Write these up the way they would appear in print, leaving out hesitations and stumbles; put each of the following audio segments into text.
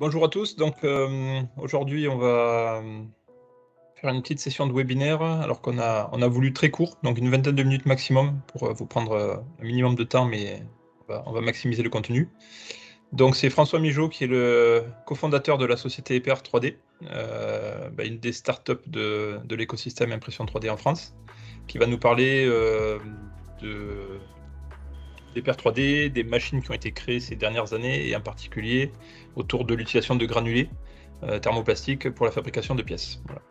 Bonjour à tous, donc aujourd'hui on va faire une petite session de webinaire alors qu'on a voulu très court, donc une vingtaine de minutes maximum pour vous prendre un minimum de temps, mais on va maximiser le contenu. Donc c'est François Migeot qui est le cofondateur de la société EPR 3D, une des startups de l'écosystème impression 3D en France, qui va nous parler d'EPR 3D, des machines qui ont été créées ces dernières années et en particulier autour de l'utilisation de granulés thermoplastiques pour la fabrication de pièces. Voilà.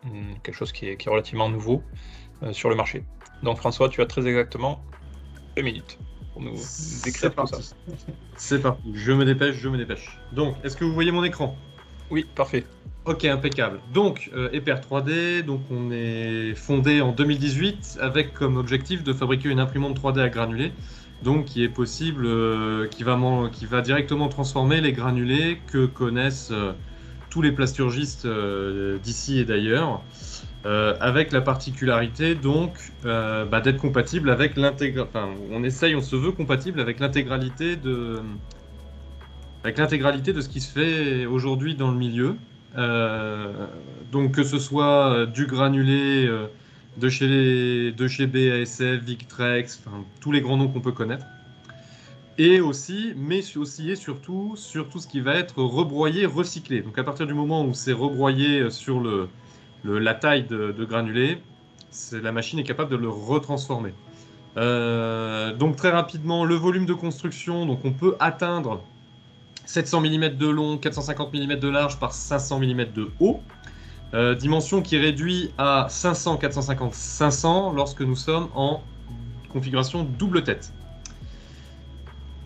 Quelque chose qui est relativement nouveau sur le marché. Donc François, tu as très exactement 2 minutes pour nous décrire tout ça. C'est parti, je me dépêche. Donc, est-ce que vous voyez mon écran? Oui, parfait. Ok, impeccable. Donc, EPR 3D, donc on est fondé en 2018 avec comme objectif de fabriquer une imprimante 3D à granulés, donc qui est possible, qui va directement transformer les granulés que connaissent tous les plasturgistes d'ici et d'ailleurs, avec la particularité donc d'être compatible avec on se veut compatible avec l'intégralité de ce qui se fait aujourd'hui dans le milieu. Donc que ce soit du granulé de chez BASF, Victrex, tous les grands noms qu'on peut connaître. Et aussi, mais aussi et surtout, sur tout ce qui va être rebroyé, recyclé. Donc à partir du moment où c'est rebroyé sur la taille de granulé, la machine est capable de le retransformer. Donc très rapidement, le volume de construction, donc on peut atteindre 700 mm de long, 450 mm de large par 500 mm de haut. Dimension qui réduit à 500, 450, 500 lorsque nous sommes en configuration double tête.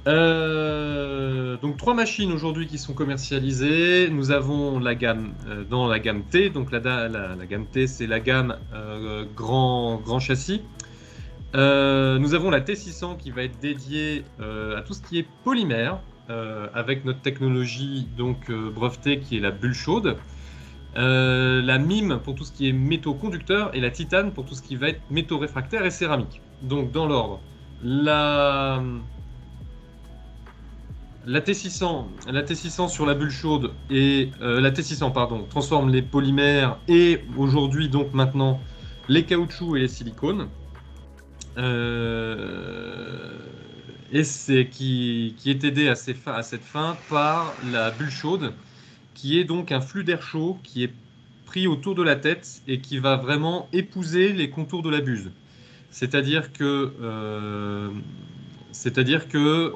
Donc 3 machines aujourd'hui qui sont commercialisées. Nous avons la gamme dans la gamme T. Donc la gamme T, c'est la gamme grand châssis. Nous avons la T600 qui va être dédiée à tout ce qui est polymère, avec notre technologie donc brevetée qui est la bulle chaude. La MIM pour tout ce qui est métaux conducteurs et la titane pour tout ce qui va être métaux réfractaires et céramique. Donc dans l'ordre, la T600 sur la bulle chaude et la T600 transforme les polymères et aujourd'hui donc maintenant les caoutchoucs et les silicones. Et c'est qui est aidé à cette fin par la bulle chaude, qui est donc un flux d'air chaud qui est pris autour de la tête et qui va vraiment épouser les contours de la buse. C'est-à-dire que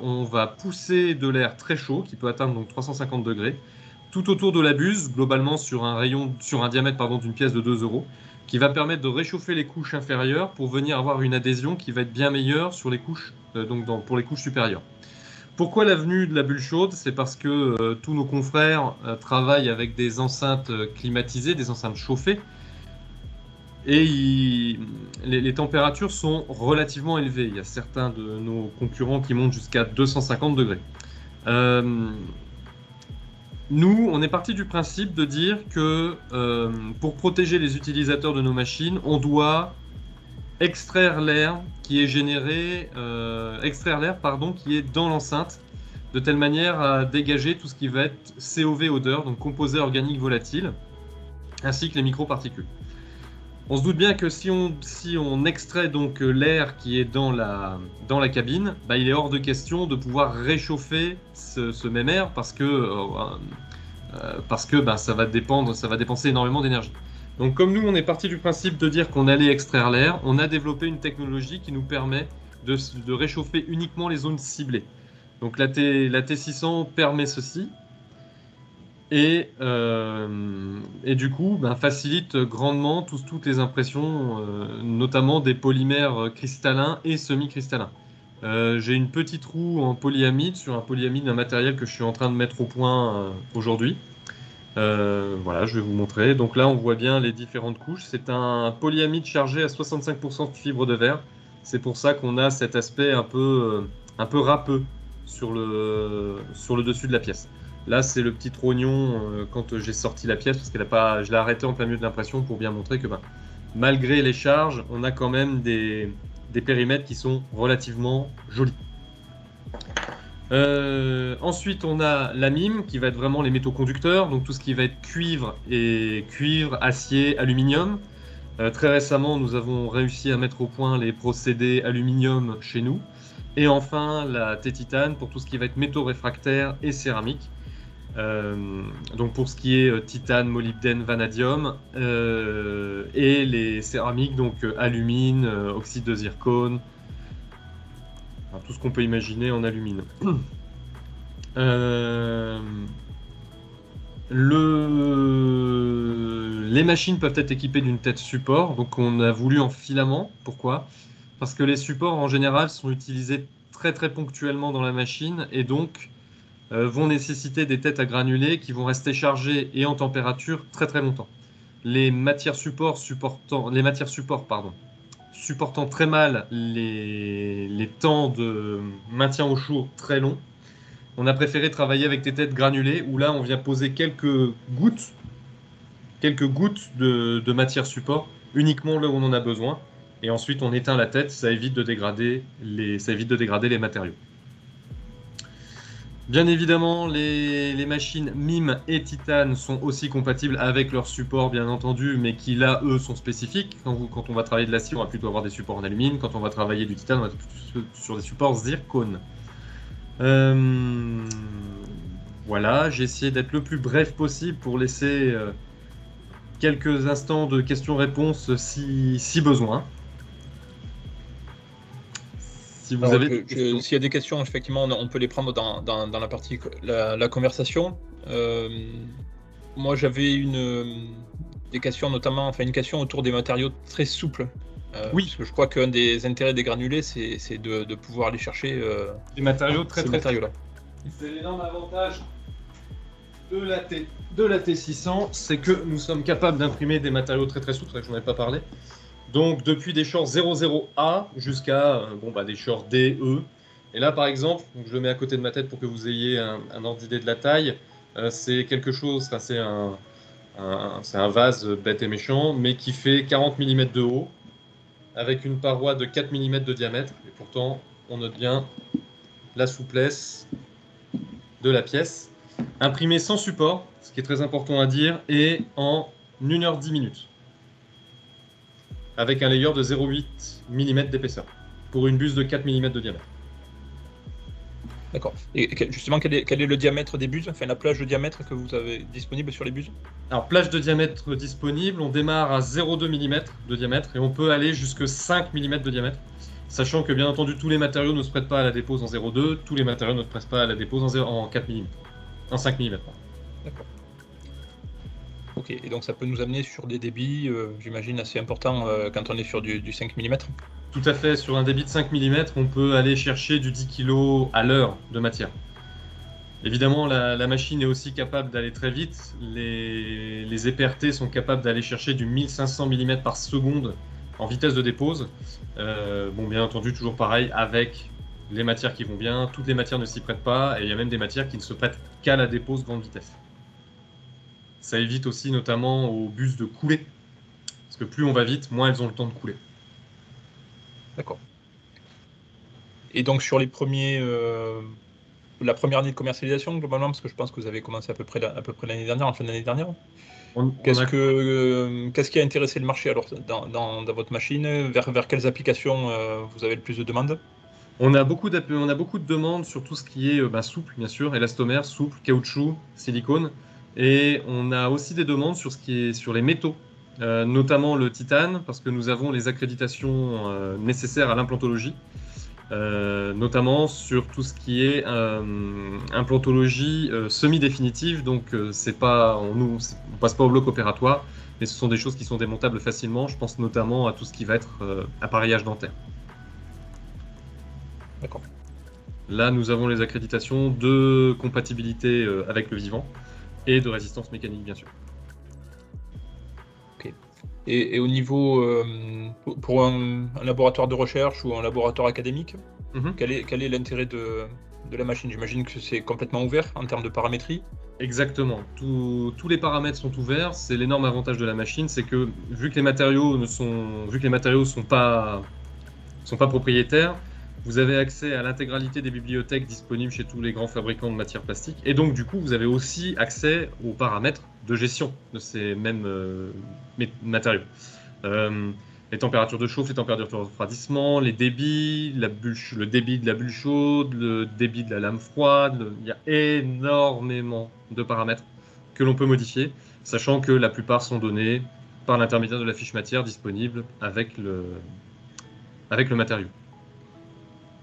on va pousser de l'air très chaud, qui peut atteindre donc 350 degrés, tout autour de la buse, globalement sur un diamètre d'une pièce de 2 euros, qui va permettre de réchauffer les couches inférieures pour venir avoir une adhésion qui va être bien meilleure sur les couches, pour les couches supérieures. Pourquoi l'avenue de la bulle chaude? C'est parce que tous nos confrères travaillent avec des enceintes climatisées, des enceintes chauffées, et les températures sont relativement élevées. Il y a certains de nos concurrents qui montent jusqu'à 250 degrés. Nous, on est parti du principe de dire que pour protéger les utilisateurs de nos machines, on doit extraire l'air qui est qui est dans l'enceinte, de telle manière à dégager tout ce qui va être COV odeur, donc composés organiques volatiles, ainsi que les microparticules. On se doute bien que si on extrait donc l'air qui est dans la cabine, il est hors de question de pouvoir réchauffer ce même air parce que ça va dépenser énormément d'énergie. Donc comme nous on est parti du principe de dire qu'on allait extraire l'air, on a développé une technologie qui nous permet de réchauffer uniquement les zones ciblées. Donc la T600 permet ceci. Et du coup, facilite grandement toutes les impressions, notamment des polymères cristallins et semi-cristallins. J'ai une petite roue en polyamide sur un polyamide d'un matériel que je suis en train de mettre au point aujourd'hui. Voilà, je vais vous montrer. Donc là, on voit bien les différentes couches. C'est un polyamide chargé à 65% de fibre de verre. C'est pour ça qu'on a cet aspect un peu râpeux sur le dessus de la pièce. Là, c'est le petit trognon quand j'ai sorti la pièce, parce je l'ai arrêté en plein milieu de l'impression pour bien montrer que malgré les charges, on a quand même des périmètres qui sont relativement jolis. Ensuite, on a la mime qui va être vraiment les métaux conducteurs, donc tout ce qui va être cuivre, acier, aluminium. Très récemment, nous avons réussi à mettre au point les procédés aluminium chez nous. Et enfin, la T-titane pour tout ce qui va être métaux réfractaires et céramique. Donc pour ce qui est titane, molybdène, vanadium, et les céramiques, donc alumine, oxyde de zircone, enfin, tout ce qu'on peut imaginer en alumine. Les machines peuvent être équipées d'une tête support, donc on a voulu en filament. Pourquoi? Parce que les supports en général sont utilisés très très ponctuellement dans la machine et donc vont nécessiter des têtes à granulés qui vont rester chargées et en température très très longtemps. Les matières supports supportant très mal les temps de maintien au chaud très longs, on a préféré travailler avec des têtes granulées où là on vient poser quelques gouttes de matière support uniquement là où on en a besoin et ensuite on éteint la tête, ça évite de dégrader les matériaux. Bien évidemment, les machines MIM et Titane sont aussi compatibles avec leurs supports, bien entendu, mais qui là, eux, sont spécifiques. Quand on va travailler de l'acier, on va plutôt avoir des supports en alumine. Quand on va travailler du titane, on va être plutôt sur des supports zircone. Voilà, j'ai essayé d'être le plus bref possible pour laisser quelques instants de questions-réponses si besoin. Si vous avez des questions. S'il y a des questions, effectivement, on peut les prendre dans la partie la conversation. Moi, j'avais des questions, notamment, enfin une question autour des matériaux très souples. Oui. Parce que je crois qu'un des intérêts des granulés, c'est de pouvoir aller chercher des matériaux ces matériaux-là. C'est l'énorme avantage de la T600, c'est que nous sommes capables d'imprimer des matériaux très très souples, c'est vrai que je n'en ai pas parlé. Donc depuis des shorts 00A jusqu'à des shorts D, E. Et là par exemple, donc je le mets à côté de ma tête pour que vous ayez un ordre d'idée de la taille. C'est quelque chose, c'est un vase bête et méchant, mais qui fait 40 mm de haut, avec une paroi de 4 mm de diamètre. Et pourtant, on note bien la souplesse de la pièce. Imprimé sans support, ce qui est très important à dire, et en 1h10. Avec un layer de 0,8 mm d'épaisseur, pour une buse de 4 mm de diamètre. D'accord. Et justement, quel est le diamètre des buses, enfin la plage de diamètre que vous avez disponible sur les buses? Alors, plage de diamètre disponible, on démarre à 0,2 mm de diamètre et on peut aller jusqu'à 5 mm de diamètre. Sachant que bien entendu, tous les matériaux ne se prêtent pas à la dépose en 0,2, tous les matériaux ne se prêtent pas à la dépose en 4 mm. En 5 mm. D'accord. Ok, et donc ça peut nous amener sur des débits, j'imagine, assez importants quand on est sur du 5 mm. Tout à fait, sur un débit de 5 mm, on peut aller chercher du 10 kg à l'heure de matière. Évidemment, la machine est aussi capable d'aller très vite. Les EPRT sont capables d'aller chercher du 1500 mm par seconde en vitesse de dépose. Bien entendu, toujours pareil, avec les matières qui vont bien. Toutes les matières ne s'y prêtent pas, et il y a même des matières qui ne se prêtent qu'à la dépose grande vitesse. Ça évite aussi notamment aux bus de couler, parce que plus on va vite, moins elles ont le temps de couler. D'accord. Et donc sur les la première année de commercialisation globalement, parce que je pense que vous avez commencé à peu près l'année dernière, en fin d'année dernière. Qu'est-ce qui a intéressé le marché alors dans votre machine, vers quelles applications vous avez le plus de demandes? On a beaucoup de demandes sur tout ce qui est souple, bien sûr, élastomère, souple, caoutchouc, silicone. Et on a aussi des demandes sur ce qui est sur les métaux, notamment le titane, parce que nous avons les accréditations nécessaires à l'implantologie, notamment sur tout ce qui est implantologie semi-définitive. Donc on passe pas au bloc opératoire, mais ce sont des choses qui sont démontables facilement. Je pense notamment à tout ce qui va être appareillage dentaire. D'accord. Là, nous avons les accréditations de compatibilité avec le vivant et de résistance mécanique, bien sûr. Ok. Et au niveau, pour un laboratoire de recherche ou un laboratoire académique, quel est l'intérêt de la machine? J'imagine que c'est complètement ouvert en termes de paramétrie. Exactement. Tous les paramètres sont ouverts. C'est l'énorme avantage de la machine, c'est que vu que les matériaux sont pas propriétaires, Vous avez accès à l'intégralité des bibliothèques disponibles chez tous les grands fabricants de matières plastiques. Et donc, du coup, vous avez aussi accès aux paramètres de gestion de ces mêmes matériaux. Les températures de chauffe, les températures de refroidissement, les débits, le débit de la bulle chaude, le débit de la lame froide. Il y a énormément de paramètres que l'on peut modifier, sachant que la plupart sont donnés par l'intermédiaire de la fiche matière disponible avec le matériau.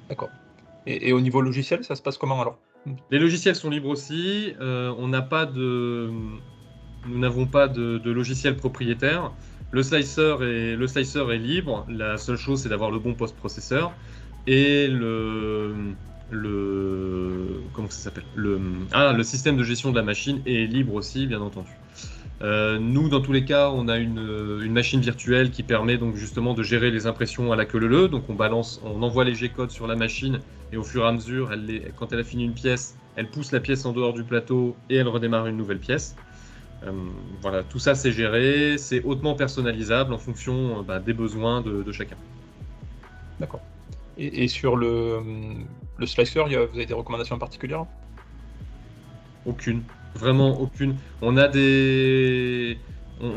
D'accord. Et au niveau logiciel, ça se passe comment alors? Les logiciels sont libres aussi. Nous n'avons pas de logiciel propriétaire. Le slicer est libre. La seule chose, c'est d'avoir le bon post-processeur. Et comment ça s'appelle? Le système de gestion de la machine est libre aussi, bien entendu. Nous, dans tous les cas, on a une machine virtuelle qui permet donc justement de gérer les impressions à la queue leu. Donc on envoie les G-codes sur la machine et au fur et à mesure, quand elle a fini une pièce, elle pousse la pièce en dehors du plateau et elle redémarre une nouvelle pièce. Voilà, tout ça c'est géré, c'est hautement personnalisable en fonction des besoins de chacun. D'accord. Et sur le slicer, vous avez des recommandations particulières? Aucune, vraiment aucune. On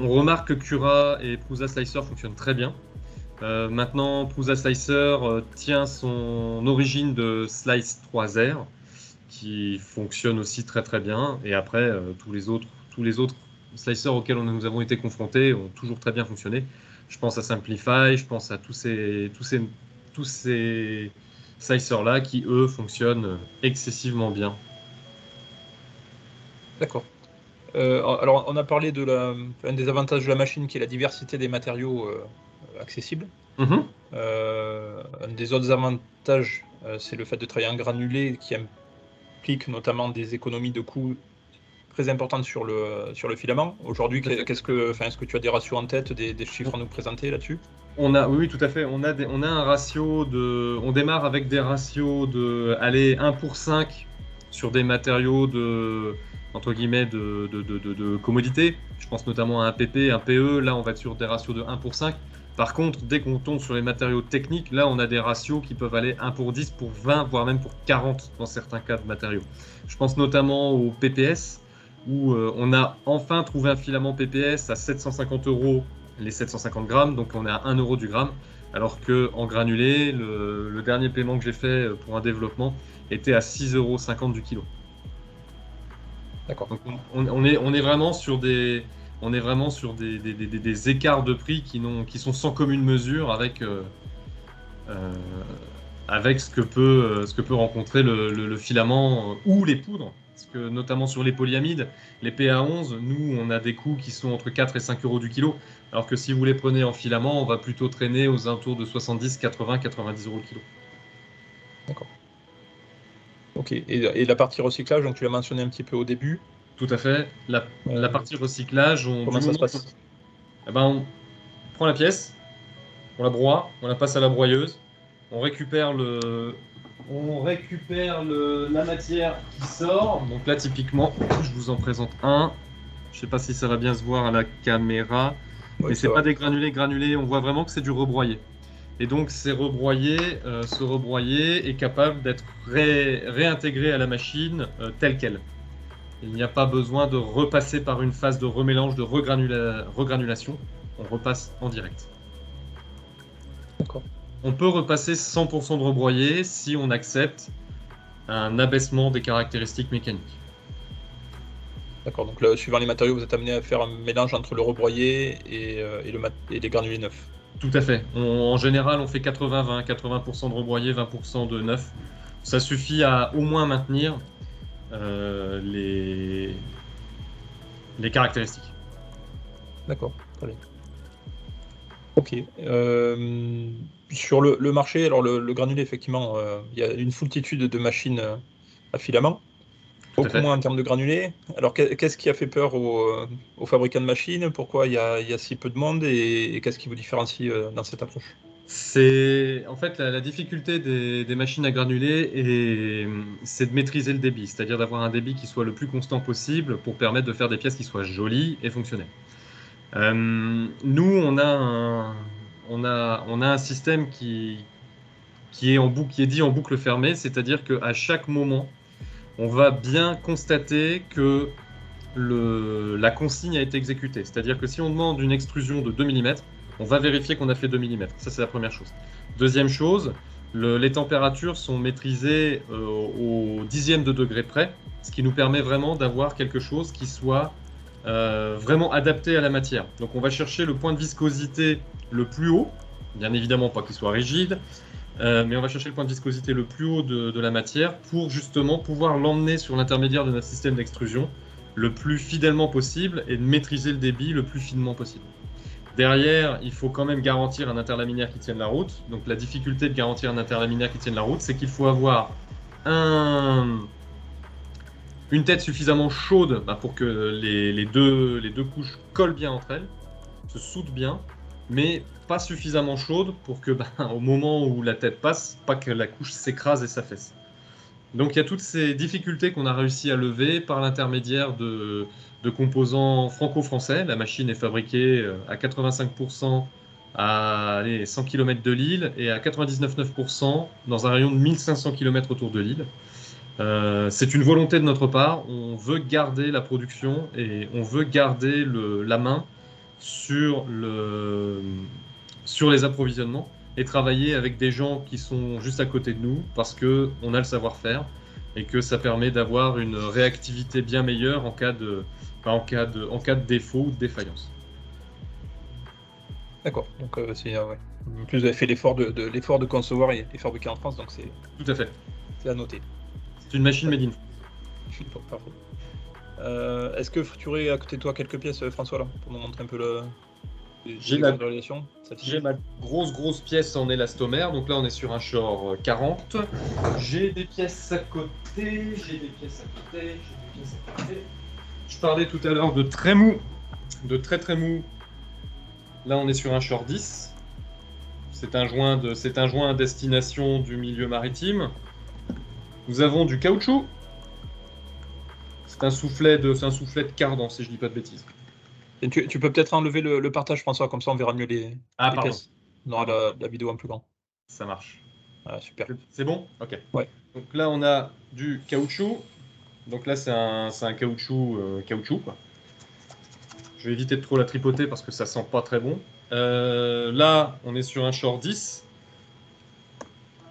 remarque que Cura et Prusa Slicer fonctionnent très bien. Maintenant, Prusa Slicer tient son origine de Slice 3R, qui fonctionne aussi très très bien. Et après, tous les autres slicers auxquels nous avons été confrontés ont toujours très bien fonctionné. Je pense à Simplify, je pense à tous ces slicers-là qui, eux, fonctionnent excessivement bien. D'accord. Alors, on a parlé un des avantages de la machine qui est la diversité des matériaux accessibles. Mm-hmm. Un des autres avantages, c'est le fait de travailler en granulé qui implique notamment des économies de coûts très importantes sur le filament. Aujourd'hui, est-ce que tu as des ratios en tête, des chiffres à nous présenter là-dessus? Oui, tout à fait. On a un ratio on démarre avec des ratios de 1 pour 5 sur des matériaux entre guillemets, de commodité. Je pense notamment à un PP, un PE. Là, on va être sur des ratios de 1 pour 5. Par contre, dès qu'on tombe sur les matériaux techniques, là, on a des ratios qui peuvent aller 1 pour 10, pour 20, voire même pour 40 dans certains cas de matériaux. Je pense notamment au PPS, où on a enfin trouvé un filament PPS à 750 € les 750 grammes, donc on est à 1 € du gramme, alors qu'en granulé, le dernier paiement que j'ai fait pour un développement était à 6,50 € du kilo. D'accord. Donc on est vraiment sur des écarts de prix qui sont sans commune mesure avec ce que peut rencontrer le filament ou les poudres. Parce que notamment sur les polyamides, les PA11, nous on a des coûts qui sont entre 4 et 5 € du kilo, alors que si vous les prenez en filament, on va plutôt traîner aux alentours de 70, 80, 90 € le kilo. D'accord. Ok. Et la partie recyclage, donc tu l'as mentionné un petit peu au début. Tout à fait. La partie recyclage, comment ça se passe? On prend la pièce, on la broie, on la passe à la broyeuse, on récupère la matière qui sort. Donc là, typiquement, je vous en présente un. Je ne sais pas si ça va bien se voir à la caméra, mais c'est pas des granulés. On voit vraiment que c'est du rebroyé. Et donc, ce rebroyé est capable d'être réintégré à la machine tel quel. Il n'y a pas besoin de repasser par une phase de remélange, de regranulation. On repasse en direct. D'accord. On peut repasser 100% de rebroyé si on accepte un abaissement des caractéristiques mécaniques. D'accord, donc là, suivant les matériaux, vous êtes amené à faire un mélange entre le rebroyé et les granulés neufs. Tout à fait. En général, on fait 80-20, 80% de rebroyé, 20% de neuf. Ça suffit à au moins maintenir les caractéristiques. D'accord, très bien. Ok. Sur le marché, alors le granulé, effectivement, il y a une foultitude de machines à filament. Beaucoup moins en termes de granulés. Alors, qu'est-ce qui a fait peur aux fabricants de machines? Pourquoi il y a si peu de monde et qu'est-ce qui vous différencie dans cette approche? C'est en fait la difficulté des machines à granulés, c'est de maîtriser le débit, c'est-à-dire d'avoir un débit qui soit le plus constant possible pour permettre de faire des pièces qui soient jolies et fonctionnelles. Nous, on a un système qui qui est dit en boucle fermée, c'est-à-dire qu'à chaque moment, on va bien constater que la consigne a été exécutée. C'est-à-dire que si on demande une extrusion de 2 mm, on va vérifier qu'on a fait 2 mm. Ça, c'est la première chose. Deuxième chose, les températures sont maîtrisées au dixième de degré près, ce qui nous permet vraiment d'avoir quelque chose qui soit vraiment adapté à la matière. Donc on va chercher le point de viscosité le plus haut, bien évidemment pas qu'il soit rigide, mais on va chercher le point de viscosité le plus haut de la matière pour justement pouvoir l'emmener sur l'intermédiaire de notre système d'extrusion le plus fidèlement possible et de maîtriser le débit le plus finement possible. Derrière, il faut quand même garantir un interlaminaire qui tienne la route. Donc la difficulté de garantir un interlaminaire qui tienne la route, c'est qu'il faut avoir une tête suffisamment chaude pour que les deux couches collent bien entre elles, se soudent bien, mais pas suffisamment chaude pour que au moment où la tête passe, pas que la couche s'écrase et s'affaisse. Donc il y a toutes ces difficultés qu'on a réussi à lever par l'intermédiaire de composants franco-français. La machine est fabriquée à 85% à 100 km de Lille et à 99,9% dans un rayon de 1500 km autour de Lille. C'est une volonté de notre part. On veut garder la production et on veut garder la main sur les approvisionnements et travailler avec des gens qui sont juste à côté de nous parce qu'on a le savoir-faire et que ça permet d'avoir une réactivité bien meilleure en cas de défaut ou de défaillance. D'accord, donc c'est ouais. En plus vous avez fait l'effort de concevoir et fabriquer en France, donc c'est tout à fait. C'est à noter. C'est une machine made in. Bon, parfait. Est-ce que tu aurais à côté de toi quelques pièces, François, là, pour nous montrer un peu J'ai ma grosse pièce en élastomère, donc là on est sur un Shore 40. J'ai des pièces à côté, Je parlais tout à l'heure de très mou, de très mou. Là on est sur un Shore 10. C'est un joint à destination du milieu maritime. Nous avons du caoutchouc. C'est un soufflet de cardan, si je dis pas de bêtises. Et tu peux peut-être enlever le partage, François, comme ça on verra mieux les pièces. On aura la vidéo un peu grand. Ça marche. Ah, super. C'est bon ? Ok. Ouais. Donc là, on a du caoutchouc. Donc là, c'est un caoutchouc, quoi. Je vais éviter de trop la tripoter parce que ça sent pas très bon. Là, on est sur un Shore 10.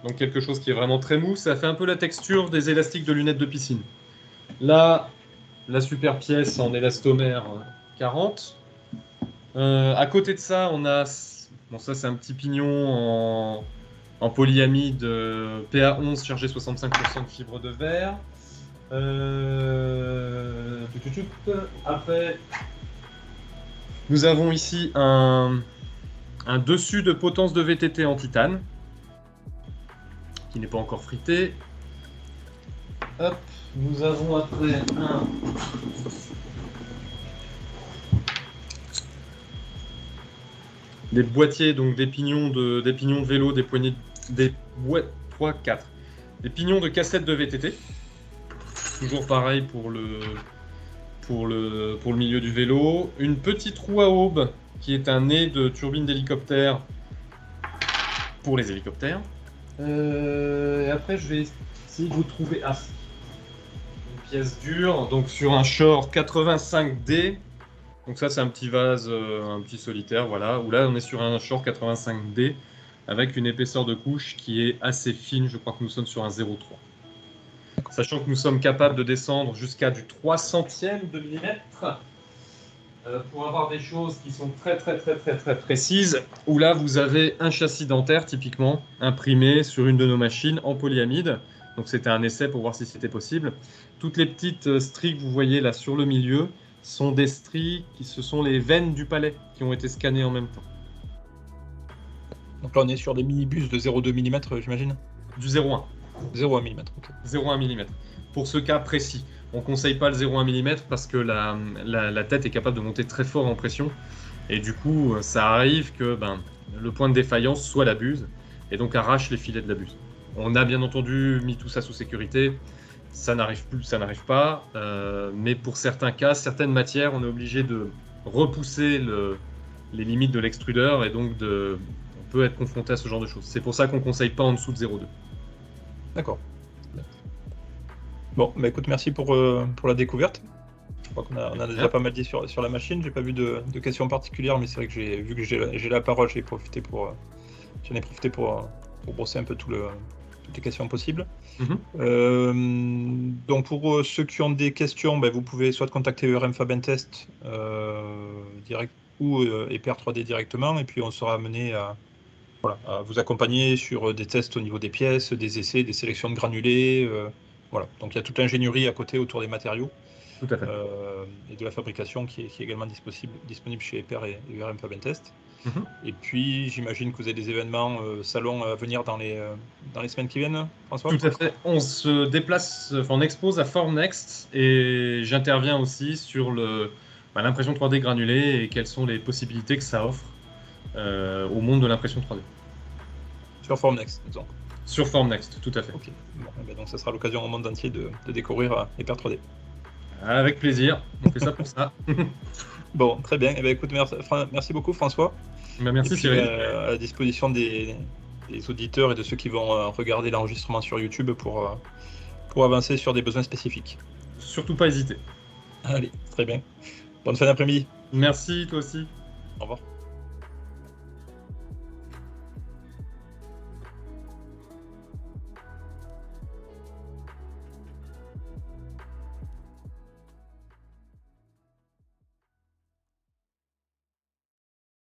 Donc quelque chose qui est vraiment très mou. Ça fait un peu la texture des élastiques de lunettes de piscine. Là, la super pièce en élastomère 40. À côté de ça, on a... Bon, ça, c'est un petit pignon en polyamide PA11 chargé 65% de fibre de verre. Après, nous avons ici un dessus de potence de VTT en titane qui n'est pas encore frité. Hop, nous avons après des boîtiers, donc des pignons de vélo, des poignées, des pignons de cassette de VTT. Toujours pareil pour le milieu du vélo. Une petite roue à aube qui est un nez de turbine d'hélicoptère pour les hélicoptères. Et après, je vais essayer de vous trouver une pièce dure, donc sur un Shore 85D. Donc ça, c'est un petit vase, un petit solitaire, voilà. Où là, on est sur un Shore 85D avec une épaisseur de couche qui est assez fine. Je crois que nous sommes sur un 0,3. Sachant que nous sommes capables de descendre jusqu'à du 300e de millimètre pour avoir des choses qui sont très précises. Où là, vous avez un châssis dentaire, typiquement, imprimé sur une de nos machines en polyamide. Donc c'était un essai pour voir si c'était possible. Toutes les petites stries que vous voyez là sur le milieu sont des stries ce sont les veines du palais qui ont été scannées en même temps. Donc là, on est sur des minibus de 0,2 mm, j'imagine ? Du 0,1. 0,1 mm, ok. 0,1 mm. Pour ce cas précis. On ne conseille pas le 0,1 mm parce que la tête est capable de monter très fort en pression. Et du coup, ça arrive que le point de défaillance soit la buse et donc arrache les filets de la buse. On a bien entendu mis tout ça sous sécurité. Ça n'arrive pas. Mais pour certains cas, certaines matières, on est obligé de repousser les limites de l'extrudeur et donc peut être confronté à ce genre de choses. C'est pour ça qu'on ne conseille pas en dessous de 0,2. D'accord. Bon, bah écoute, merci pour la découverte. Je crois qu'on a déjà pas mal dit sur la machine. J'ai pas vu de questions particulières, mais c'est vrai que vu que j'ai la parole, j'en ai profité pour brosser un peu toutes les questions possibles. Donc pour ceux qui ont des questions, vous pouvez soit contacter ERM Fabentest direct ou EPR3D directement, et puis on sera amené à vous accompagner sur des tests au niveau des pièces, des essais, des sélections de granulés. Voilà. Donc il y a toute l'ingénierie à côté autour des matériaux. Tout à fait. Et de la fabrication qui est également disponible chez EPR et ERM Fabentest. Et puis j'imagine que vous avez des événements salons à venir dans les semaines qui viennent, François? Tout à fait. On se déplace, on expose à Formnext et j'interviens aussi sur l'impression 3D granulée et quelles sont les possibilités que ça offre au monde de l'impression 3D. Sur Formnext, disons. Sur Formnext, tout à fait. Ok. Bon, donc ça sera l'occasion au monde entier de découvrir EPR 3D. Avec plaisir, on fait ça pour ça. Bon, très bien. Écoute, merci beaucoup François. Merci Cyril. À la disposition des auditeurs et de ceux qui vont regarder l'enregistrement sur YouTube pour avancer sur des besoins spécifiques. Surtout pas hésiter. Allez, très bien. Bonne fin d'après-midi. Merci, toi aussi. Au revoir.